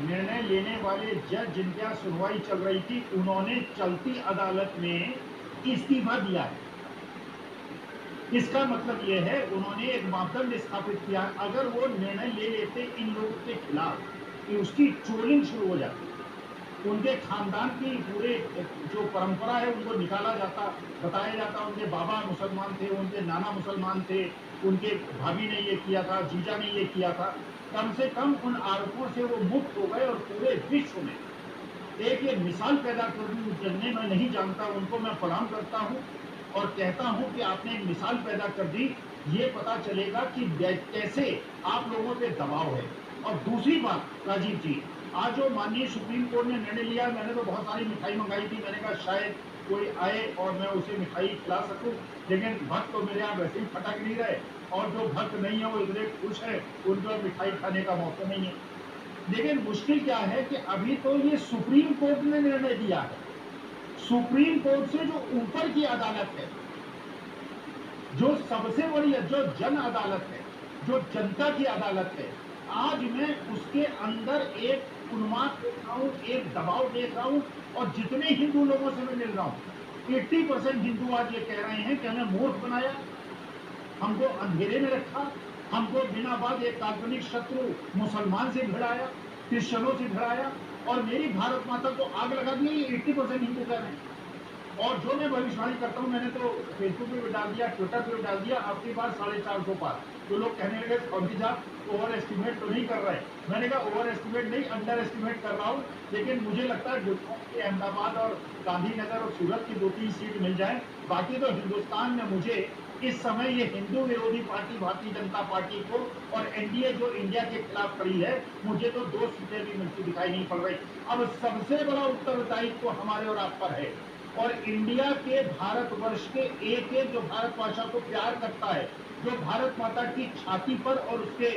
निर्णय लेने वाले जज जिनके यहाँ सुनवाई चल रही थी, उन्होंने चलती अदालत में इस्तीफा दिया है। इसका मतलब यह है उन्होंने एक मापदंड स्थापित किया, अगर वो निर्णय ले लेते इन लोगों के खिलाफ कि उसकी ट्रोलिंग शुरू हो जाती, उनके खानदान की पूरे जो परंपरा है उनको निकाला जाता, बताया जाता उनके बाबा मुसलमान थे, उनके नाना मुसलमान थे, उनके भाभी ने ये किया था, जीजा ने ये किया था। कम से कम उन आरोपों से वो मुक्त हो गए और पूरे विश्व में एक ये मिसाल पैदा कर दी। जिन्हें मैं नहीं जानता उनको मैं प्रणाम करता हूँ और कहता हूँ कि आपने एक मिसाल पैदा कर दी। ये पता चलेगा कि कैसे आप लोगों पे दबाव है। और दूसरी बात राजीव जी, आज जो माननीय सुप्रीम कोर्ट ने निर्णय लिया, मैंने तो बहुत सारी मिठाई मंगाई थी, मैंने कहा शायद कोई आए और मैं उसे मिठाई खिला सकूं, लेकिन भक्त तो मेरे यहाँ वैसे ही फटक नहीं रहे, और जो भक्त नहीं है वो इतने खुश है, उनको मिठाई खाने का मौका नहीं है। लेकिन मुश्किल क्या है कि अभी तो ये सुप्रीम कोर्ट ने निर्णय दिया है, सुप्रीम कोर्ट से जो ऊपर की अदालत है, जो सबसे बड़ी जो जन अदालत है, जो जनता की अदालत है, आज मैं उसके अंदर एक उन्माद देख रहा हूँ, एक दबाव देख रहा हूँ। और जितने हिंदू लोगों से मैं मिल रहा हूँ, 80% हिंदू आज ये कह रहे हैं कि हमें मूर्ख बनाया, हमको अंधेरे में रखा, हमको बिना बात एक काल्पनिक शत्रु मुसलमान से भिड़ाया, क्रिश्चियनों से भिड़ाया, और मेरी भारत माता को आग लगा दी। ये 80% हिंदू कह रहे हैं। और जो मैं भविष्यवाणी करता हूँ, मैंने तो फेसबुक पे भी डाल दिया, ट्विटर पे भी डाल दिया, आपकी बार 450 पार। तो लोग कहने लगे कौन साहब ओवर एस्टिमेट तो नहीं कर रहे। मैंने कहा ओवर एस्टिमेट नहीं, अंडर एस्टिमेट कर रहा हूँ। लेकिन मुझे लगता है गुजरात के अहमदाबाद और गांधीनगर और सूरत की 2-3 सीट मिल जाए। बाकी तो हिंदुस्तान में मुझे इस समय ये हिंदू विरोधी पार्टी भारतीय जनता पार्टी को और एनडीए जो इंडिया के खिलाफ खड़ी है, मुझे तो 2 सीटें भी मिलती दिखाई नहीं पड़ रही। अब सबसे बड़ा उत्तरदायित्व हमारे और आप पर है। और इंडिया के भारतवर्ष के एक एक जो भारत भाषा को प्यार करता है, जो भारत माता की छाती पर और उसके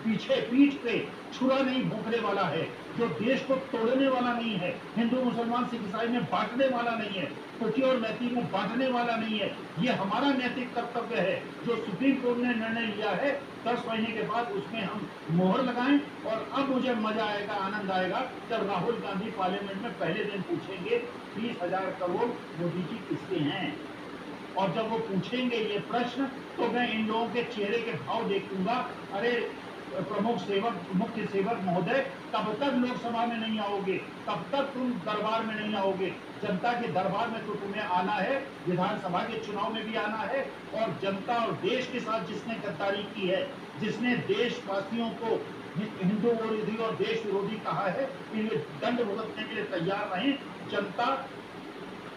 पीछे पीठ पे छुरा नहीं भोंकने वाला है, जो देश को तोड़ने वाला नहीं है, हिंदू मुसलमान सिख ईसाई में बांटने वाला नहीं है, कुकी और मैती में बांटने वाला नहीं है, ये हमारा नैतिक कर्तव्य है। जो सुप्रीम कोर्ट ने निर्णय लिया है 10 महीने के बाद उसमें हम मोहर लगाएं। और अब मुझे मजा आएगा, आनंद आएगा जब राहुल गांधी पार्लियामेंट में पहले दिन पूछेंगे 20,000 करोड़ मोदी जी किसके हैं। और जब वो पूछेंगे ये प्रश्न, तो मैं इन लोगों के चेहरे के भाव देखूंगा। अरे प्रमुख सेवक, मुख्य सेवक महोदय, कब तक लोकसभा में नहीं आओगे, कब तक तुम दरबार में नहीं आओगे। जनता के दरबार में तो तुम्हें आना है, विधानसभा के चुनाव में भी आना है। और जनता और देश के साथ जिसने गद्दारी की है, जिसने देशवासियों को हिंदू विरोधी और देश विरोधी कहा है, इन्हें दंड भुगतने के लिए तैयार रहें। जनता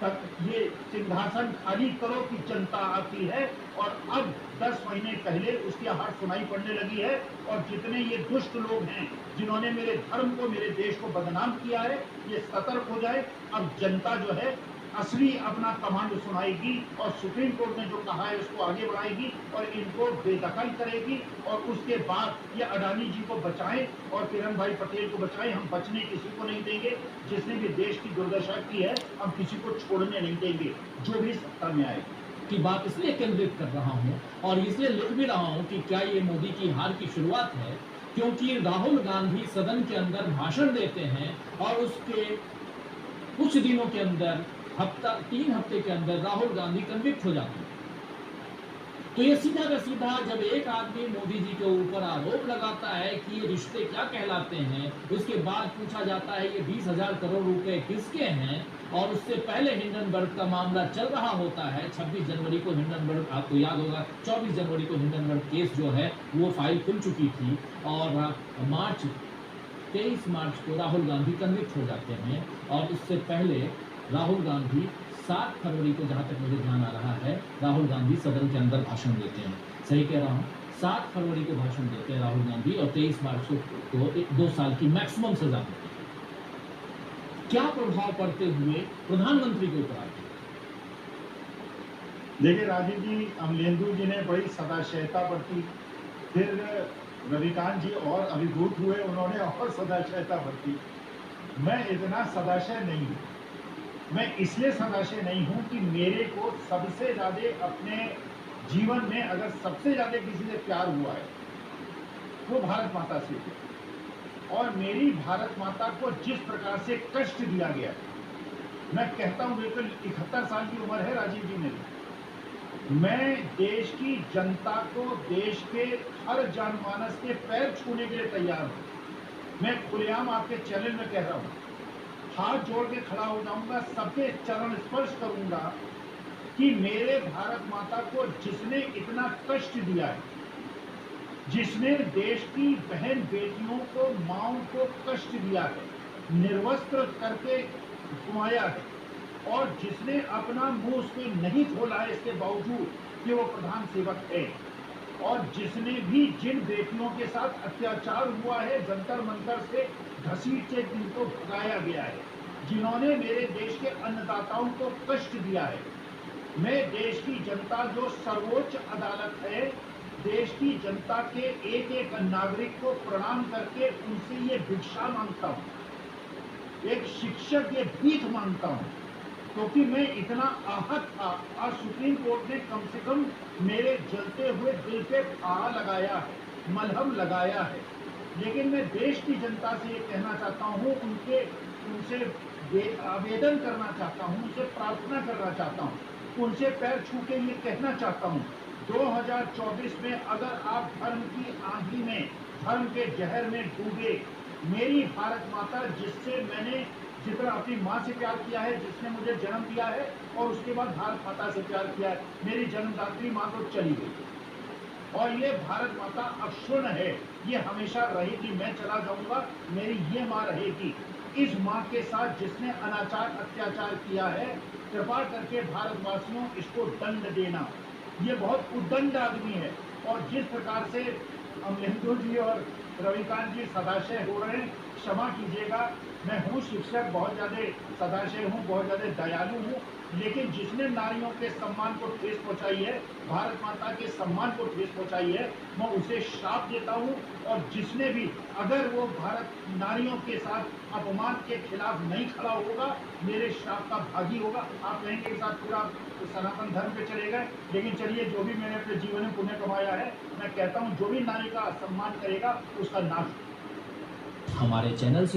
तक ये सिंहासन खाली करो कि जनता आती है। और अब 10 महीने पहले उसकी हार सुनाई पड़ने लगी है। और जितने ये दुष्ट लोग हैं जिन्होंने मेरे धर्म को, मेरे देश को बदनाम किया है, ये सतर्क हो जाए। अब जनता जो है असली अपना कमांड सुनाएगी और सुप्रीम कोर्ट ने जो कहा है उसको आगे बढ़ाएगी और इनको बेदखल करेगी। और उसके बाद ये अडानी जी को बचाएं और किरण भाई पटेल को बचाएं। हम बचने किसी को नहीं देंगे। जिसने भी देश की दुर्दशा की है, हम किसी को छोड़ने नहीं देंगे, जो भी सत्ता में आए। की बात इसलिए केंद्रित कर रहा हूं और इसलिए लिख भी रहा हूं कि क्या ये मोदी की हार की शुरुआत है, क्योंकि राहुल गांधी सदन के अंदर भाषण देते हैं और उसके कुछ दिनों के अंदर 3 हफ्ते के अंदर राहुल गांधी कन्विक्ट हो जाते हैं। तो ये सीधा का सीधा जब एक आदमी मोदी जी के ऊपर आरोप लगाता है कि ये रिश्ते क्या कहलाते हैं, उसके बाद पूछा जाता है ये 20,000 करोड़ रुपए किसके हैं, और उससे पहले हिंडनबर्ग का मामला चल रहा होता है। 26 जनवरी को हिंडनबर्ग, आपको याद होगा 24 जनवरी को हिंडनबर्ग केस जो है वो फाइल खुल चुकी थी और 23 मार्च को राहुल गांधी कन्विक्ट हो जाते हैं। और इससे पहले राहुल गांधी 7 फरवरी को, जहाँ तक मुझे ध्यान आ रहा है, राहुल गांधी सदन के अंदर भाषण देते हैं। सही कह रहा हूँ, 7 फरवरी को भाषण देते हैं राहुल गांधी और 23 मार्च को 2 साल की मैक्सिमम सजा देते हैं। क्या प्रभाव पड़ते हुए प्रधानमंत्री के ऊपर आते? देखिए राजीव जी, अमलेंदु जी ने बड़ी सदाशयता बरती, फिर रविकांत जी और अभिभूत हुए, उन्होंने और सदाशयता बरती। मैं इतना सदाशय नहीं हूँ। मैं इसलिए सदाशय नहीं हूँ कि मेरे को सबसे ज्यादा अपने जीवन में, अगर सबसे ज्यादा किसी से प्यार हुआ है वो भारत माता से है। और मेरी भारत माता को जिस प्रकार से कष्ट दिया गया, मैं कहता हूं बिल्कुल 71 साल की उम्र है राजीव जी मेरी, मैं देश की जनता को, देश के हर जनमानस के पैर छूने के लिए तैयार हूं। मैं खुलेआम आपके चैनल में कह रहा हूं, हाथ जोड़ के खड़ा हो जाऊंगा, सबके चरण स्पर्श करूंगा कि मेरे भारत माता को जिसने इतना कष्ट दिया है, जिसने देश की बहन बेटियों को, माओं को कष्ट दिया है, निर्वस्त्र करके घुमाया है, और जिसने अपना मुंह उसके नहीं खोला है इसके बावजूद कि वो प्रधान सेवक है, और जिसने भी जिन बेटियों के साथ अत्याचार हुआ है, जंतर मंतर से घसीट के जिनको भगाया गया है, जिन्होंने मेरे देश के अन्नदाताओं को कष्ट दिया है, मैं देश की जनता जो सर्वोच्च अदालत है, देश की जनता के एक एक नागरिक को प्रणाम करके उनसे ये भिक्षा मांगता हूं, एक शिक्षक ये भीख मांगता हूं, क्योंकि मैं इतना आहत था। आज सुप्रीम कोर्ट ने कम से कम मेरे जलते हुए दिल पे फाहा लगाया है, मलहम लगाया है, लेकिन मैं देश की जनता से ये कहना चाहता हूं, उनसे आवेदन करना चाहता हूं, उनसे प्रार्थना करना चाहता हूं, उनसे पैर छू के ये कहना चाहता हूं, 2024 में अगर आप धर्म की आंधी में, धर्म के जहर में डूबे, मेरी भारत माता जिससे मैंने जितना अपनी माँ से प्यार किया है, जिसने मुझे जन्म दिया है और उसके बाद भारत माता से प्यार किया है, मेरी जन्मदात्री माँ तो चली गई, और ये भारत माता अक्षुण्ण है, ये हमेशा रहेगी। मैं चला जाऊंगा, मेरी ये माँ रहेगी। इस माँ के साथ जिसने अनाचार अत्याचार किया है, कृपा करके भारतवासियों इसको दंड देना। ये बहुत उद्दंड आदमी है, और जिस प्रकार से अमलेंदु जी और रविकांत जी सदाशय हो रहे हैं, क्षमा कीजिएगा, मैं हूँ शिक्षक, बहुत ज़्यादा सदाशय हूँ, बहुत ज़्यादा दयालु हूँ, लेकिन जिसने नारियों के सम्मान को ठेस पहुँचाई है, भारत माता के सम्मान को ठेस पहुँचाई है, मैं उसे श्राप देता हूँ। और जिसने भी, अगर वो भारत नारियों के साथ अपमान के खिलाफ नहीं खड़ा होगा, मेरे श्राप का भागी होगा। आप कहेंगे के साथ पूरा सनातन धर्म पे चले गए, लेकिन चलिए, जो भी मैंने अपने जीवन में पुण्य कमाया है, मैं कहता हूँ जो भी नारी का सम्मान करेगा उसका नाश। हमारे चैनल से